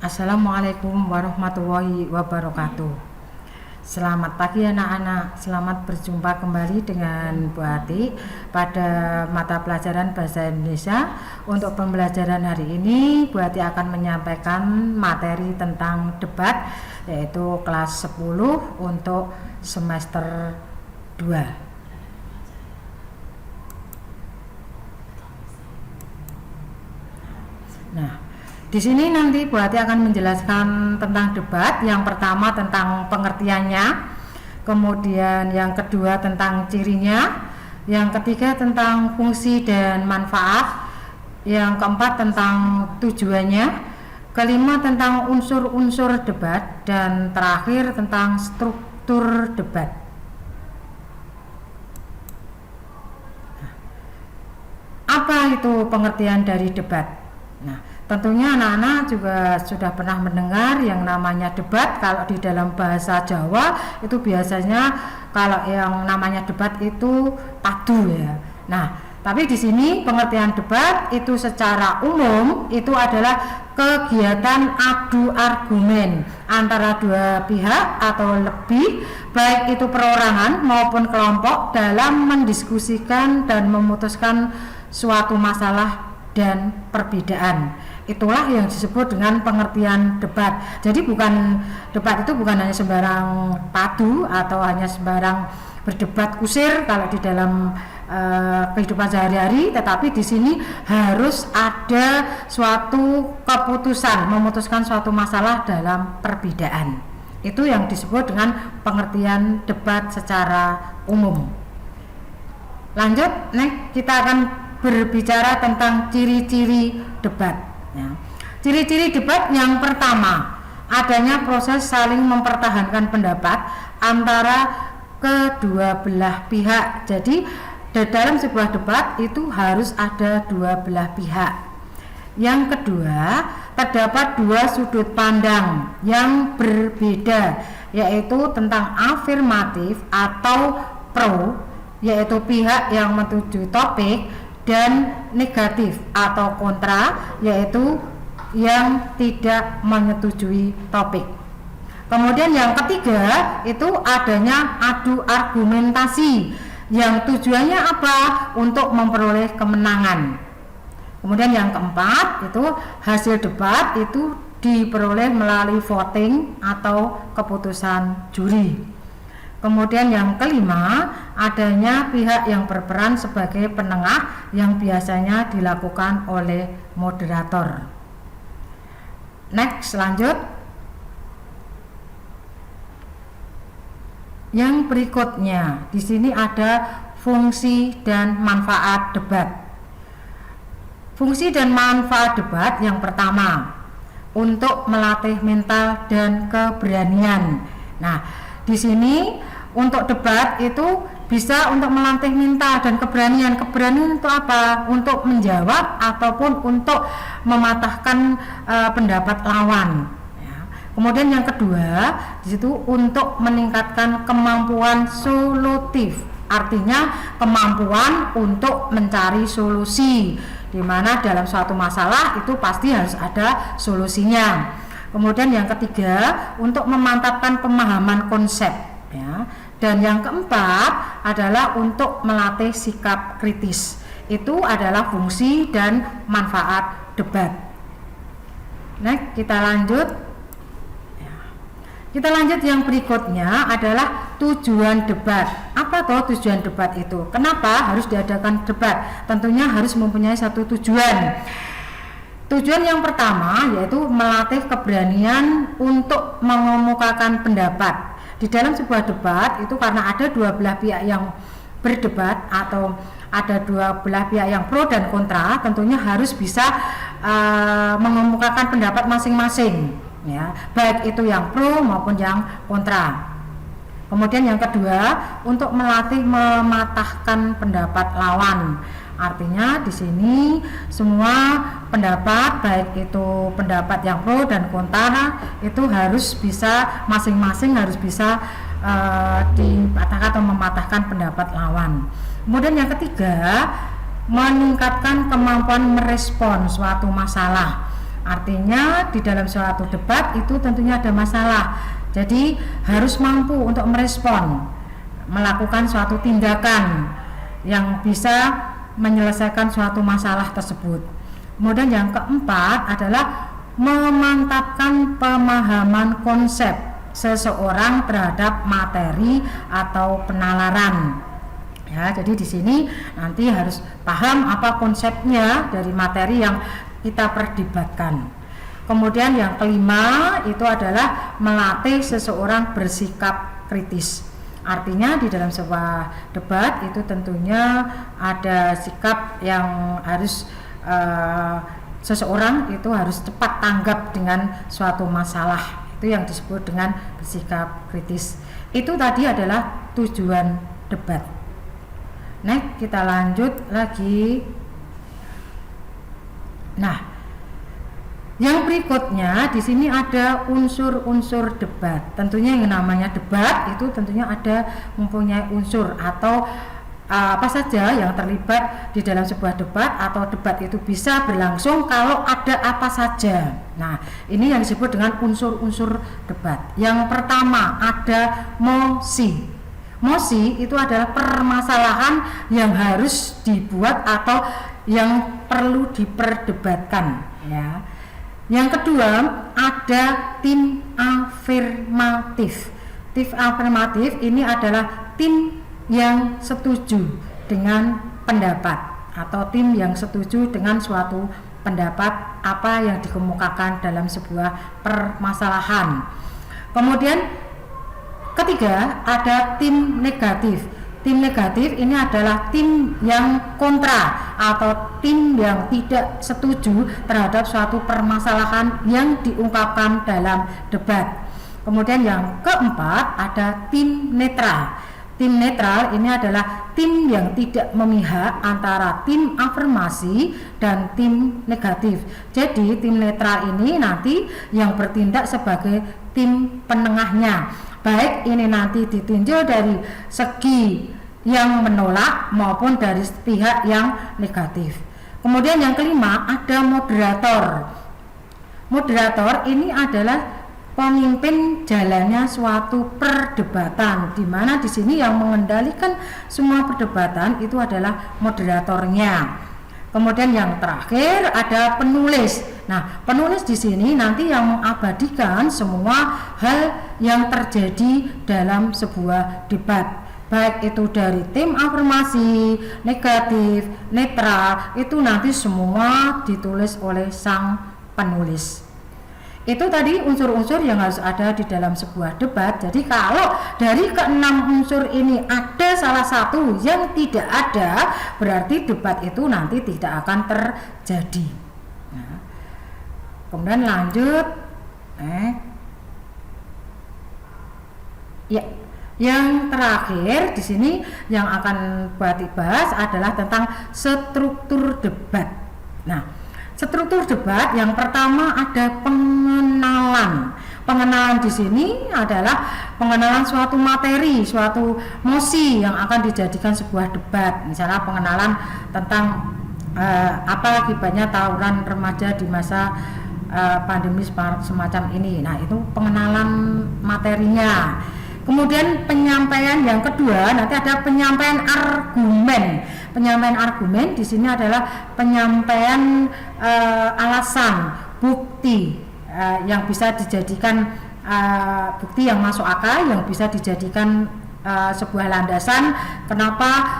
Assalamualaikum warahmatullahi wabarakatuh. Selamat pagi anak-anak, selamat berjumpa kembali dengan Bu Ati pada mata pelajaran Bahasa Indonesia. Untuk pembelajaran hari ini, Bu Ati akan menyampaikan materi tentang debat, yaitu kelas 10 untuk semester 2. Nah, di sini nanti Bu Ati akan menjelaskan tentang debat. Yang pertama tentang pengertiannya, kemudian yang kedua tentang cirinya, yang ketiga tentang fungsi dan manfaat, yang keempat tentang tujuannya, kelima tentang unsur-unsur debat, dan terakhir tentang struktur debat. Apa itu pengertian dari debat? Nah, tentunya anak-anak juga sudah pernah mendengar yang namanya debat. Kalau di dalam bahasa Jawa itu biasanya kalau yang namanya debat itu padu ya. Nah, tapi di sini pengertian debat itu secara umum itu adalah kegiatan adu argumen antara dua pihak atau lebih, baik itu perorangan maupun kelompok, dalam mendiskusikan dan memutuskan suatu masalah dan perbedaan. Itulah yang disebut dengan pengertian debat. Jadi debat itu bukan hanya sembarang padu atau hanya sembarang berdebat kusir kalau di dalam kehidupan sehari-hari, tetapi di sini harus ada suatu keputusan, memutuskan suatu masalah dalam perbedaan. Itu yang disebut dengan pengertian debat secara umum. Lanjut, kita akan berbicara tentang ciri-ciri debat. Ya. Ciri-ciri debat yang pertama, adanya proses saling mempertahankan pendapat antara kedua belah pihak. Jadi dalam sebuah debat itu harus ada dua belah pihak. Yang kedua, terdapat dua sudut pandang yang berbeda, yaitu tentang afirmatif atau pro, yaitu pihak yang menyetujui topik, dan negatif atau kontra, yaitu yang tidak menyetujui topik. Kemudian yang ketiga itu adanya adu argumentasi yang tujuannya apa? Untuk memperoleh kemenangan. Kemudian yang keempat itu hasil debat itu diperoleh melalui voting atau keputusan juri. Kemudian yang kelima, adanya pihak yang berperan sebagai penengah yang biasanya dilakukan oleh moderator. Next, lanjut. Yang berikutnya, di sini ada fungsi dan manfaat debat. Fungsi dan manfaat debat yang pertama, untuk melatih mental dan keberanian. Nah, di sini untuk debat itu bisa untuk melatih mental dan keberanian. Keberanian itu apa? Untuk menjawab ataupun untuk mematahkan pendapat lawan. Ya. Kemudian yang kedua, di situ untuk meningkatkan kemampuan solutif. Artinya kemampuan untuk mencari solusi, di mana dalam suatu masalah itu pasti harus ada solusinya. Kemudian yang ketiga, untuk memantapkan pemahaman konsep, ya. Dan yang keempat adalah untuk melatih sikap kritis. Itu adalah fungsi dan manfaat debat. Next, kita lanjut. Kita lanjut yang berikutnya adalah tujuan debat. Apa toh tujuan debat itu? Kenapa harus diadakan debat? Tentunya harus mempunyai satu tujuan. Tujuan yang pertama yaitu melatih keberanian untuk mengemukakan pendapat. Di dalam sebuah debat itu karena ada dua belah pihak yang berdebat atau ada dua belah pihak yang pro dan kontra, tentunya harus bisa mengemukakan pendapat masing-masing, ya, baik itu yang pro maupun yang kontra. Kemudian yang kedua, untuk melatih mematahkan pendapat lawan. Artinya di sini semua pendapat, baik itu pendapat yang pro dan kontra, itu harus bisa masing-masing harus bisa dipatahkan atau mematahkan pendapat lawan. Kemudian yang ketiga, meningkatkan kemampuan merespon suatu masalah. Artinya di dalam suatu debat itu tentunya ada masalah. Jadi harus mampu untuk merespon, melakukan suatu tindakan yang bisa menyelesaikan suatu masalah tersebut. Kemudian yang keempat adalah memantapkan pemahaman konsep seseorang terhadap materi atau penalaran. Ya, jadi di sini nanti harus paham apa konsepnya dari materi yang kita perdebatkan. Kemudian yang kelima itu adalah melatih seseorang bersikap kritis. Artinya di dalam sebuah debat itu tentunya ada sikap yang harus seseorang itu harus cepat tanggap dengan suatu masalah. Itu yang disebut dengan bersikap kritis. Itu tadi adalah tujuan debat. Nah, kita lanjut lagi. Nah, yang berikutnya di sini ada unsur-unsur debat. Tentunya yang namanya debat itu tentunya ada mempunyai unsur atau apa saja yang terlibat di dalam sebuah debat, atau debat itu bisa berlangsung kalau ada apa saja. Nah, ini yang disebut dengan unsur-unsur debat. Yang pertama ada mosi. Mosi itu adalah permasalahan yang harus dibuat atau yang perlu diperdebatkan, ya. Yang kedua ada tim afirmatif. Tim afirmatif ini adalah tim yang setuju dengan pendapat atau tim yang setuju dengan suatu pendapat apa yang dikemukakan dalam sebuah permasalahan. Kemudian ketiga ada tim negatif. Tim negatif ini adalah tim yang kontra atau tim yang tidak setuju terhadap suatu permasalahan yang diungkapkan dalam debat. Kemudian yang keempat ada tim netral. Tim netral ini adalah tim yang tidak memihak antara tim afirmasi dan tim negatif. Jadi tim netral ini nanti yang bertindak sebagai tim penengahnya. Baik ini nanti ditinjau dari segi yang menolak maupun dari pihak yang negatif. Kemudian yang kelima ada moderator. Moderator ini adalah pemimpin jalannya suatu perdebatan, di mana di sini yang mengendalikan semua perdebatan itu adalah moderatornya. Kemudian yang terakhir ada penulis. Nah, penulis di sini nanti yang mengabadikan semua hal yang terjadi dalam sebuah debat. Baik itu dari tim afirmasi, negatif, netral, itu nanti semua ditulis oleh sang penulis. Itu tadi unsur-unsur yang harus ada di dalam sebuah debat. Jadi kalau dari keenam unsur ini ada salah satu yang tidak ada, berarti debat itu nanti tidak akan terjadi. Nah, kemudian lanjut, ya, yang terakhir di sini yang akan buat dibahas adalah tentang struktur debat. Nah, struktur debat yang pertama ada pengenalan. Pengenalan di sini adalah pengenalan suatu materi, suatu mosi yang akan dijadikan sebuah debat. Misalnya pengenalan tentang apa akibatnya tawuran remaja di masa pandemi semacam ini. Nah, itu pengenalan materinya. Kemudian penyampaian yang kedua nanti ada penyampaian argumen. Penyampaian argumen di sini adalah penyampaian alasan, bukti yang bisa dijadikan bukti yang masuk akal, yang bisa dijadikan sebuah landasan kenapa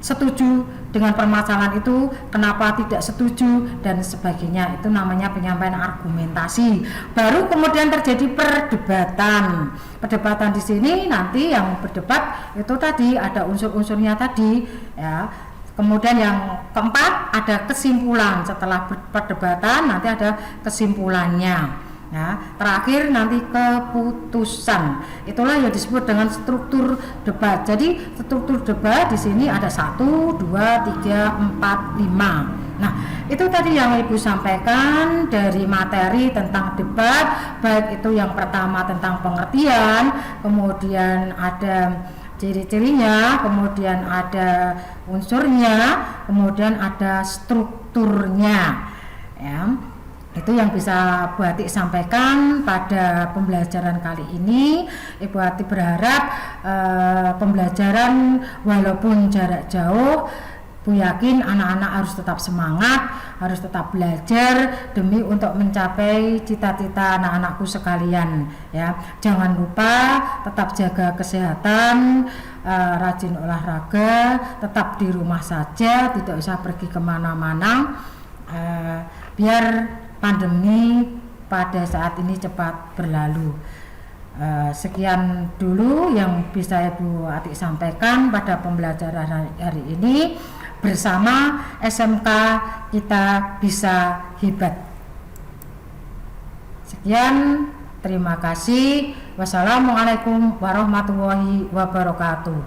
setuju dengan permasalahan itu, kenapa tidak setuju dan sebagainya. Itu namanya penyampaian argumentasi. Baru kemudian terjadi perdebatan. Perdebatan di sini nanti yang berdebat itu tadi ada unsur-unsurnya tadi, ya. Kemudian yang keempat ada kesimpulan. Setelah perdebatan nanti ada kesimpulannya. Ya, terakhir nanti keputusan. Itulah yang disebut dengan struktur debat. Jadi struktur debat di sini ada 1, 2, 3, 4, 5. Nah, itu tadi yang Ibu sampaikan dari materi tentang debat, baik itu yang pertama tentang pengertian, kemudian ada ciri-cirinya, kemudian ada unsurnya, kemudian ada strukturnya. Ya. Itu yang bisa Bu Ati sampaikan pada pembelajaran kali ini. Ibu Ati berharap pembelajaran walaupun jarak jauh, Bu yakin anak-anak harus tetap semangat, harus tetap belajar demi untuk mencapai cita-cita anak-anakku sekalian ya. Jangan lupa tetap jaga kesehatan, rajin olahraga, tetap di rumah saja, tidak usah pergi kemana-mana, biar pandemi pada saat ini cepat berlalu. Sekian dulu yang bisa Ibu Ati sampaikan pada pembelajaran hari ini bersama SMK Kita Bisa Hebat. Sekian, terima kasih. Wassalamualaikum warahmatullahi wabarakatuh.